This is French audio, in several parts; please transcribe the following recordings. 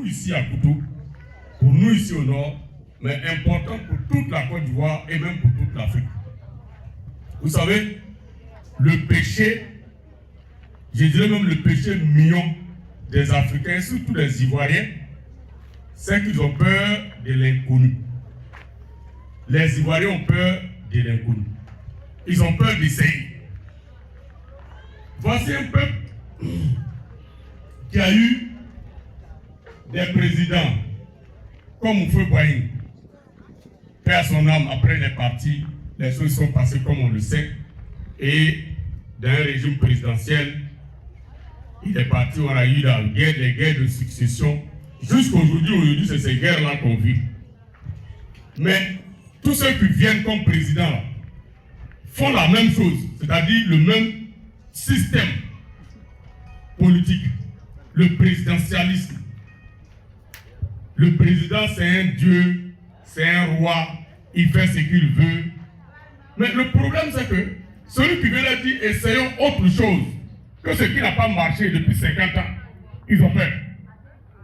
nous ici à Koutou, pour nous ici au nord, mais important pour toute la Côte d'Ivoire et même pour toute l'Afrique. Vous savez, le péché, je dirais même le péché mignon des Africains, surtout des Ivoiriens, c'est qu'ils ont peur de l'inconnu. Les Ivoiriens ont peur de l'inconnu. Ils ont peur d'essayer. Voici un peuple qui a eu des présidents comme Oufoué Boigny. Paix à son âme, après les partis, les choses sont passées comme on le sait. Et dans un régime présidentiel, il est parti, on a eu les guerres de succession. Jusqu'aujourd'hui, c'est ces guerres-là qu'on vit. Mais tous ceux qui viennent comme président font la même chose, c'est-à-dire le même système politique, le présidentialisme. Le président, c'est un dieu, c'est un roi, il fait ce qu'il veut. Mais le problème, c'est que celui qui vient là dit essayons autre chose que ce qui n'a pas marché depuis 50 ans. Ils ont peur.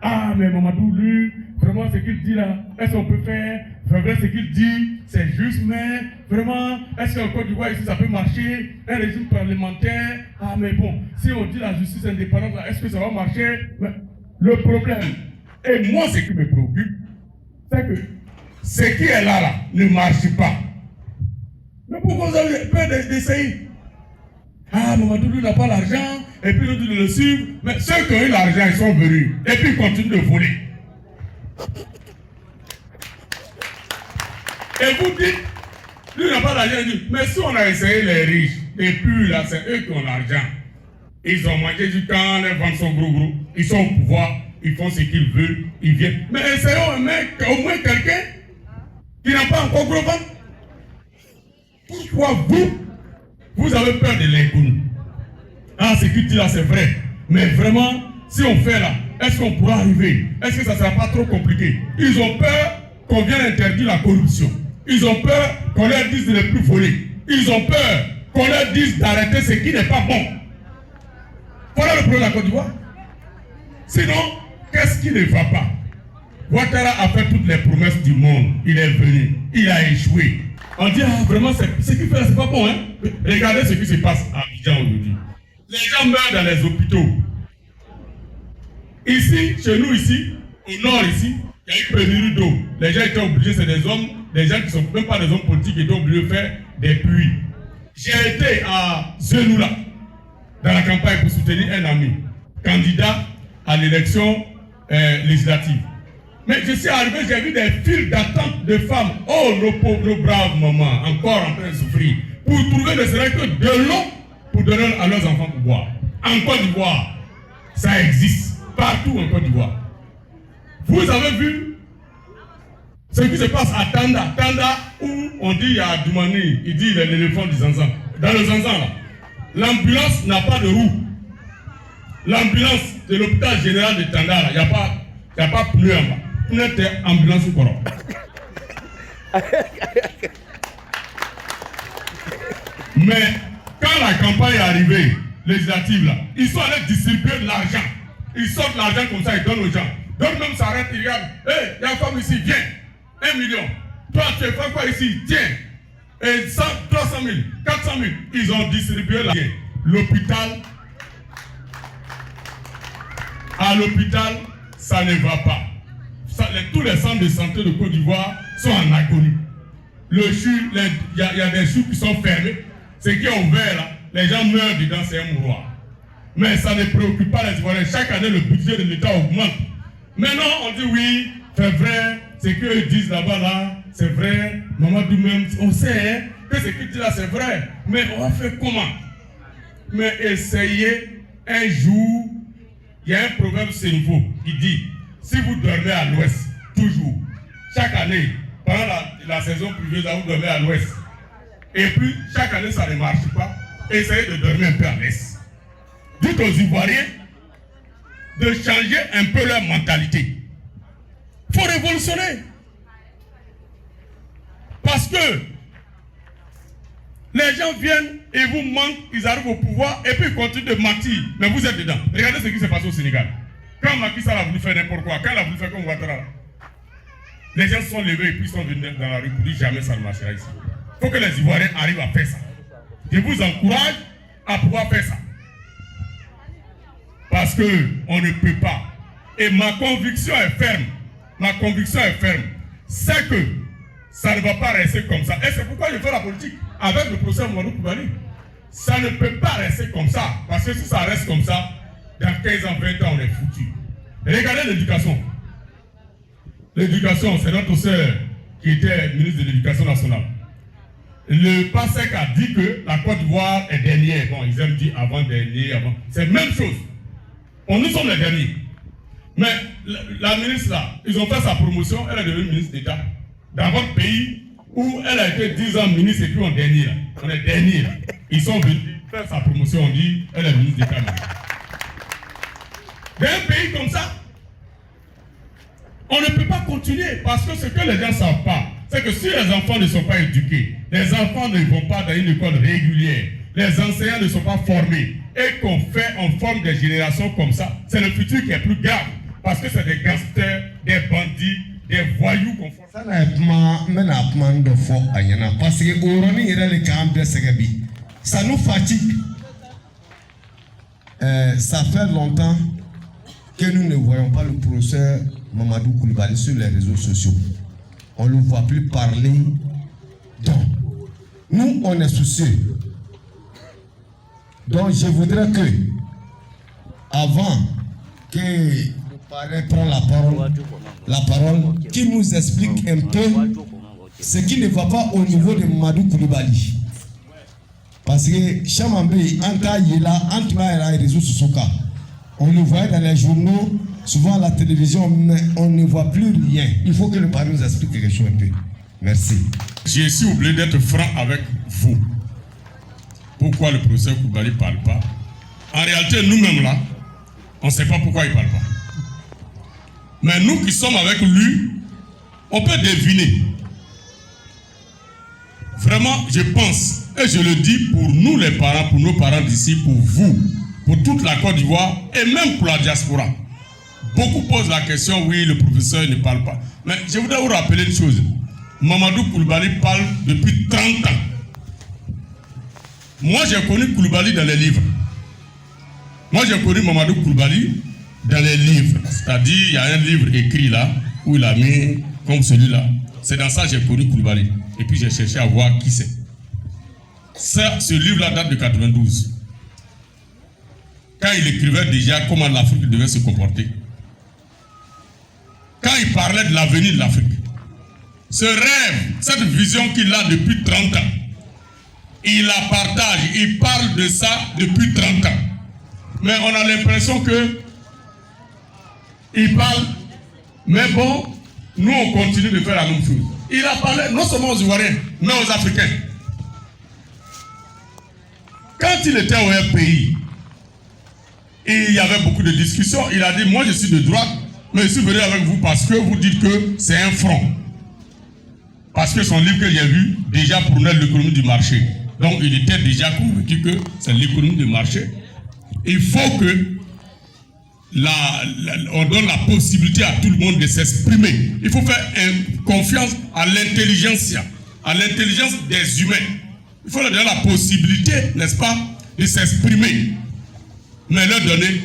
Ah, mais Mamadou, lui, vraiment ce qu'il dit là, est-ce qu'on peut faire? C'est vrai ce qu'il dit, c'est juste, mais vraiment, est-ce qu'en Côte d'Ivoire ici ça peut marcher? Un régime parlementaire? Ah, mais bon, si on dit la justice indépendante là, est-ce que ça va marcher? Mais le problème, et moi ce qui me préoccupe, c'est que ce qui est là ne marche pas. Mais pourquoi vous avez peur d'essayer? Ah, Mamadou, lui n'a pas l'argent, et puis nous dit de le suivre. Mais ceux qui ont eu l'argent, ils sont venus, et puis ils continuent de voler. Et vous dites, lui n'a pas l'argent, il dit, mais si on a essayé les riches, et puis là, c'est eux qui ont l'argent. Ils ont mangé du temps, les ventes sont gros, ils sont au pouvoir, ils font ce qu'ils veulent, ils viennent. Mais essayons au moins quelqu'un qui n'a pas encore gros ventre. Pourquoi vous avez peur de l'inconnu? Ah, ce qu'il dit là, c'est vrai. Mais vraiment, si on fait là, est-ce qu'on pourra arriver? Est-ce que ça ne sera pas trop compliqué? Ils ont peur qu'on vienne interdire la corruption. Ils ont peur qu'on leur dise de ne plus voler. Ils ont peur qu'on leur dise d'arrêter ce qui n'est pas bon. Voilà le problème de la Côte d'Ivoire. Sinon, qu'est-ce qui ne va pas? Ouattara a fait toutes les promesses du monde. Il est venu. Il a échoué. On dit, ah, vraiment, ce qu'il fait là, c'est pas bon, hein? Regardez ce qui se passe à Abidjan aujourd'hui. Les gens meurent dans les hôpitaux. Ici, chez nous, ici, au nord, ici, il y a eu pénurie d'eau. Les gens étaient obligés, c'est des hommes, des gens qui ne sont même pas des hommes politiques, qui étaient obligés de faire des puits. J'ai été à Zenoula, dans la campagne pour soutenir un ami, candidat à l'élection législative. Mais je suis arrivé, j'ai vu des files d'attente de femmes. Oh, nos pauvres, nos braves mamans, encore en train de souffrir, pour trouver ne serait que de l'eau pour donner à leurs enfants pour boire. En Côte d'Ivoire, ça existe partout en Côte d'Ivoire. Vous avez vu ce qui se passe à Tanda. Tanda, où on dit il y a Doumani, il dit il est l'éléphant du Zanzan. Dans le Zanzan, là, l'ambulance n'a pas de roue. L'ambulance de l'hôpital général de Tanda, il n'y a pas pneu en bas. Pneu de ambulance ou quoi. Mais quand la campagne est arrivée, législative là, ils sont allés distribuer de l'argent. Ils sortent l'argent comme ça, ils donnent aux gens. Donc même s'arrête, ils regardent. Hé, il y a une femme ici, viens. 1 million. Toi, tu fais quoi ici? Tiens. Et 100, 300 000, 400 000. Ils ont distribué l'argent. L'hôpital, à l'hôpital, ça ne va pas. Tous les centres de santé de Côte d'Ivoire sont en agonie. Il y a des choux qui sont fermés. Ce qui est ouvert là, les gens meurent dedans, c'est un mouroir. Mais ça ne préoccupe pas les Ivoiriens. Chaque année, le budget de l'État augmente. Maintenant, on dit oui, c'est vrai, ce qu'ils disent là-bas, là, c'est vrai. Mamadou même, on sait hein, que ce qu'ils disent là, c'est vrai. Mais on va faire comment? Mais essayez un jour, il y a un proverbe sénégalais qui dit, si vous dormez à l'ouest, toujours, chaque année, pendant la saison pluvieuse, vous dormez à l'ouest. Et puis, chaque année, ça ne marche pas. Essayez de dormir un peu à l'est. Dites aux Ivoiriens de changer un peu leur mentalité. Il faut révolutionner. Parce que les gens viennent et vous mentent, ils arrivent au pouvoir et puis ils continuent de mentir. Mais vous êtes dedans. Regardez ce qui s'est passé au Sénégal. Quand Macky Sall a voulu faire n'importe quoi, quand il a voulu faire comme Ouattara, les gens se sont levés et puis sont venus dans la rue pour dire jamais ça ne marchera ici. Il faut que les Ivoiriens arrivent à faire ça. Je vous encourage à pouvoir faire ça. Parce qu'on ne peut pas. Et ma conviction est ferme. Ma conviction est ferme. C'est que ça ne va pas rester comme ça. Et c'est pourquoi je fais la politique avec le procès Mamadou Coulibaly. Ça ne peut pas rester comme ça. Parce que si ça reste comme ça, dans 15 ans, 20 ans, on est foutu. Regardez l'éducation. L'éducation, c'est notre sœur qui était ministre de l'Éducation nationale. Le PASEC a dit que la Côte d'Ivoire est dernière. Bon, ils aiment dire avant-dernier, avant. C'est la même chose. Nous sommes les derniers. Mais la ministre là, ils ont fait sa promotion, elle est devenue ministre d'État. Dans votre pays où elle a été 10 ans ministre et puis on est dernier là. On est dernier là. Ils sont venus faire sa promotion, on dit elle est ministre d'État. Dans un pays comme ça, on ne peut pas continuer parce que ce que les gens ne savent pas, c'est que si les enfants ne sont pas éduqués, les enfants ne vont pas dans une école régulière, les enseignants ne sont pas formés et qu'on forme des générations comme ça, c'est le futur qui est plus grave parce que c'est des gangsters, des bandits, des voyous qu'on forme. Ça nous fatigue. Ça fait longtemps que nous ne voyons pas le professeur Mamadou Coulibaly sur les réseaux sociaux. On ne le voit plus parler. Donc, nous, on est soucieux. Donc, je voudrais que, avant que le parrain prenne la parole, qu'il nous explique un peu ce qui ne va pas au niveau de Mamadou Coulibaly. Parce que Chamambé, les réseaux sociaux, on le voit dans les journaux, souvent à la télévision, mais on ne voit plus rien. Il faut que le parrain nous explique quelque chose un peu. Merci. J'ai aussi oublié d'être franc avec vous. Pourquoi le professeur Coulibaly ne parle pas? En réalité, nous-mêmes là, on ne sait pas pourquoi il ne parle pas. Mais nous qui sommes avec lui, on peut deviner. Vraiment, je pense, et je le dis pour nous les parents, pour nos parents d'ici, pour vous, pour toute la Côte d'Ivoire et même pour la diaspora. Beaucoup posent la question, oui, le professeur ne parle pas. Mais je voudrais vous rappeler une chose. Mamadou Coulibaly parle depuis 30 ans. Moi, j'ai connu Coulibaly dans les livres. Moi, j'ai connu Mamadou Coulibaly dans les livres. C'est-à-dire, il y a un livre écrit là, où il a mis comme celui-là. C'est dans ça que j'ai connu Coulibaly. Et puis, j'ai cherché à voir qui c'est. Ce livre-là date de 92. Quand il écrivait déjà comment l'Afrique devait se comporter. Quand il parlait de l'avenir de l'Afrique. Ce rêve, cette vision qu'il a depuis 30 ans, il la partage, il parle de ça depuis 30 ans. Mais on a l'impression que il parle, mais bon, nous on continue de faire la même chose. Il a parlé non seulement aux Ivoiriens, mais aux Africains. Quand il était au RPI, il y avait beaucoup de discussions, il a dit, moi je suis de droite, mais je suis venu avec vous parce que vous dites que c'est un front. Parce que son livre que j'ai vu, déjà prônait l'économie du marché. Donc il était déjà convaincu que c'est l'économie du marché. Il faut que on donne la possibilité à tout le monde de s'exprimer. Il faut faire confiance à l'intelligence des humains. Il faut leur donner la possibilité, n'est-ce pas, de s'exprimer. Mais leur donner,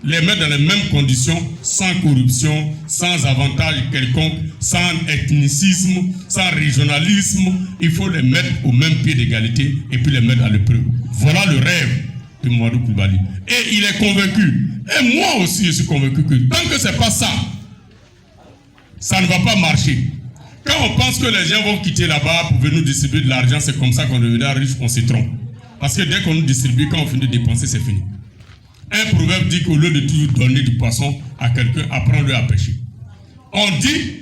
les mettre dans les mêmes conditions, sans corruption, sans avantage quelconque, sans ethnicisme, sans régionalisme. Il faut les mettre au même pied d'égalité et puis les mettre à l'épreuve. Voilà le rêve de Mamadou Coulibaly. Et il est convaincu. Et moi aussi, je suis convaincu que tant que ce n'est pas ça, ça ne va pas marcher. Quand on pense que les gens vont quitter là-bas pour venir nous distribuer de l'argent, c'est comme ça qu'on deviendra riche, on se trompe. Parce que dès qu'on nous distribue, quand on finit de dépenser, c'est fini. Un proverbe dit qu'au lieu de toujours donner du poisson à quelqu'un, apprends-le à pêcher. On dit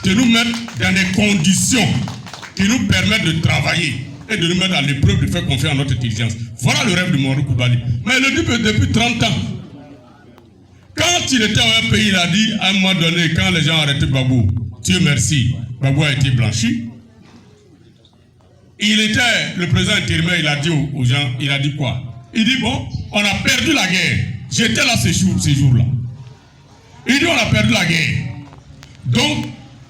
de nous mettre dans des conditions qui nous permettent de travailler et de nous mettre à l'épreuve de faire confiance à notre intelligence. Voilà le rêve de Mamadou Coulibaly. Mais il le dit depuis 30 ans. Quand il était au pays, il a dit, à un moment donné, quand les gens arrêtaient Babou, Dieu merci, Babou a été blanchi. Il était le président intérimaire, il a dit aux gens, il a dit quoi? Il dit, bon, on a perdu la guerre. J'étais là ces jours-là. Il dit on a perdu la guerre. Donc,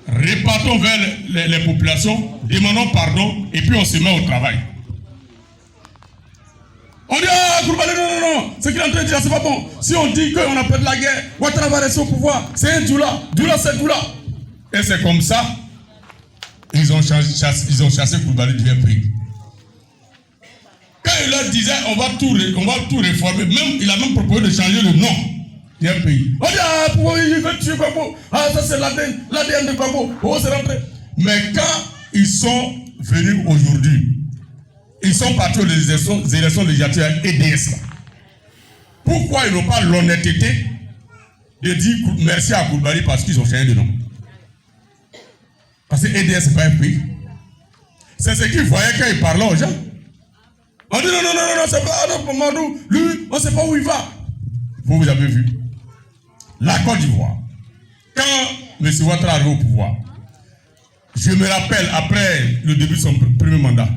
repartons vers les populations, demandons pardon et puis on se met au travail. On dit ah Koulibaly, non, ce qu'il est en train de dire c'est pas bon. Si on dit qu'on a perdu la guerre, Ouattara va rester au pouvoir. C'est un Doula c'est Doula. Et c'est comme ça, ils ont chassé Koulibaly du pays. Quand il leur disait on va tout réformer, même il a même proposé de changer le nom du pays. On dit ah pourquoi il veut tuer Gbagbo? Ah ça c'est l'ADN de Gbagbo. Oh c'est rentré. Mais quand ils sont venus aujourd'hui, ils sont partis aux élections législatives avec EDS. Pourquoi ils n'ont pas l'honnêteté de dire merci à Koulibaly parce qu'ils ont changé de nom? Parce que EDS c'est pas un pays. C'est ce qu'ils voyaient quand ils parlaient aux gens. On dit non, c'est pas Mamadou. Lui, on ne sait pas où il va. Vous avez vu. La Côte d'Ivoire. Quand M. Ouattara arrive au pouvoir, je me rappelle après le début de son premier mandat,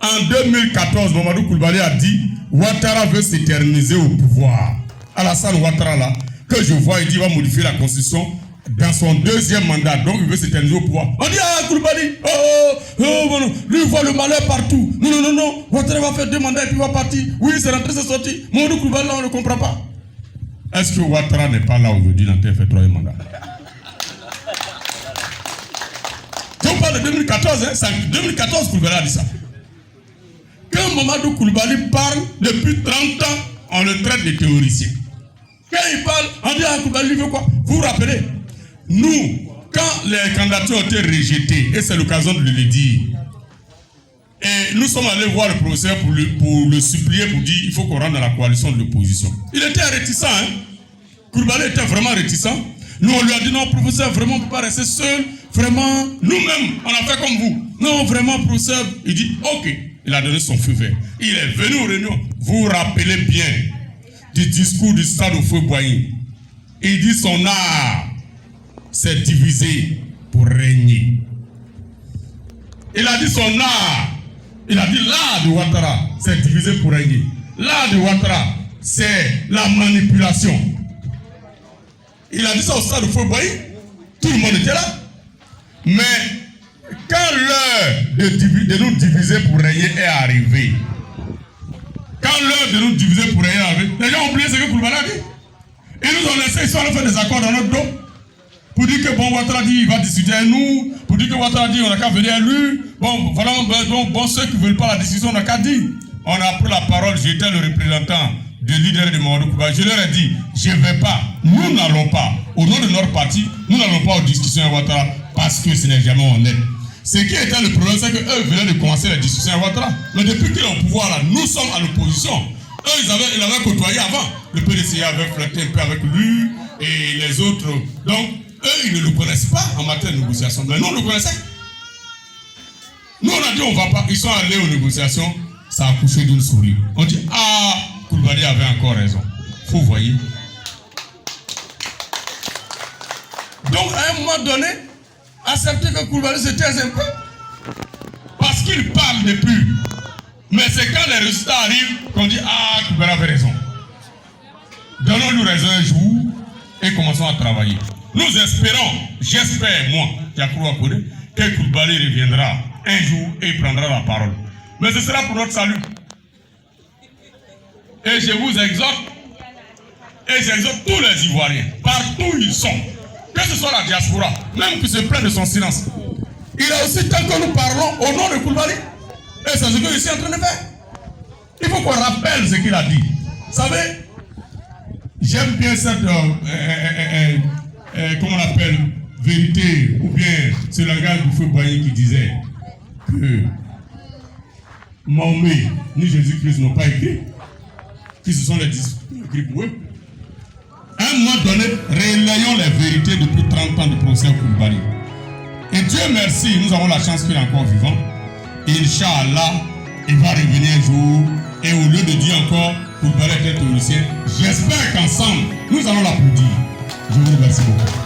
en 2014, Mamadou Koulibaly a dit Ouattara veut s'éterniser au pouvoir. Alassane Ouattara là, que je vois, il dit il va modifier la constitution dans son deuxième mandat, donc il veut s'éterniser au pouvoir. On dit ah Koulibaly, lui il voit le malheur partout. Non, Ouattara va faire 2 mandats et puis il va partir. Oui, c'est rentré, c'est sorti. Mamadou Koulibaly là, on ne comprend pas. Est-ce que Ouattara n'est pas là aujourd'hui dans tel fait 3e mandat? On parle de 2014, hein, 2014 Koulibaly a dit ça. Quand Mamadou Koulibaly parle depuis 30 ans, on le traite de théoricien. Quand il parle, on dit à Koulibaly, il veut quoi? Vous vous rappelez? Nous, quand les candidatures ont été rejetées, et c'est l'occasion de le dire, et nous sommes allés voir le professeur pour le supplier, pour dire il faut qu'on rentre dans la coalition de l'opposition. Il était réticent, hein? Koulibaly était vraiment réticent. Nous, on lui a dit non, professeur, vraiment, on ne peut pas rester seul. Vraiment, nous-mêmes, on a fait comme vous. Non, vraiment, professeur. Il dit ok. Il a donné son feu vert. Il est venu aux réunions. Vous vous rappelez bien du discours du stade Houphouët-Boigny. Il dit son art, c'est diviser pour régner. Il a dit son art. Il a dit l'art de Ouattara, c'est diviser pour régner. L'art de Ouattara, c'est la manipulation. Il a dit ça au stade Houphouët-Boigny. Tout le monde était là. Mais quand l'heure de nous diviser pour régner est arrivée, les gens ont oublié ce que Koulibaly a dit. Ils nous ont laissé, ils sont allés faire des accords dans notre dos. Pour dire que bon, Ouattara dit il va discuter avec nous. Pour dire que Ouattara dit on n'a qu'à venir à lui. Bon, voilà, bon, ceux qui ne veulent pas la discussion, on n'a qu'à dire. On a pris la parole, j'étais le représentant du leader de Mamadou Koulibaly. Je leur ai dit, je ne vais pas, nous n'allons pas, au nom de notre parti, nous n'allons pas aux discussions avec Ouattara parce que ce n'est jamais honnête. Ce qui était le problème, c'est qu'eux venaient de commencer la discussion avec Ouattara. Mais depuis qu'il est au pouvoir, là, nous sommes à l'opposition. Eux, ils avaient côtoyé avant. Le PDC avait flirté un peu avec lui et les autres. Donc, eux, ils ne le connaissent pas en matière de négociation. Mais nous, on le connaissait. Nous, on a dit, on ne va pas. Ils sont allés aux négociations, ça a couché d'une souris. On dit, ah, Koulibaly avait encore raison. Vous voyez. Donc, à un moment donné, accepter que Koulibaly se taise un peu. Parce qu'il parle depuis. Mais c'est quand les résultats arrivent qu'on dit, ah, Koulibaly avait raison. Donnons-lui raison un jour et commençons à travailler. Nous espérons, j'espère, moi, Yacourou Akode, que Koulibaly reviendra un jour et prendra la parole. Mais ce sera pour notre salut. Et je vous exhorte, et j'exhorte tous les Ivoiriens, partout où ils sont, que ce soit la diaspora, même qui se plaint de son silence. Il a aussi tant que nous parlons au nom de Koulibaly. Et c'est ce que je suis en train de faire. Il faut qu'on rappelle ce qu'il a dit. Vous savez, j'aime bien cette, comment on appelle, vérité, ou bien ce langage du feu Boigny qui disait que Mahomet ni Jésus-Christ n'ont pas écrit, qui se sont les disciples écrits pour eux. À un moment donné, relayons les vérités depuis 30 ans du procès Koulibaly. Et Dieu merci, nous avons la chance qu'il est encore vivant. Inch'Allah, il va revenir un jour. Et au lieu de dire encore Koulibaly était théoricien, j'espère qu'ensemble, nous allons l'applaudir. Je vous remercie beaucoup.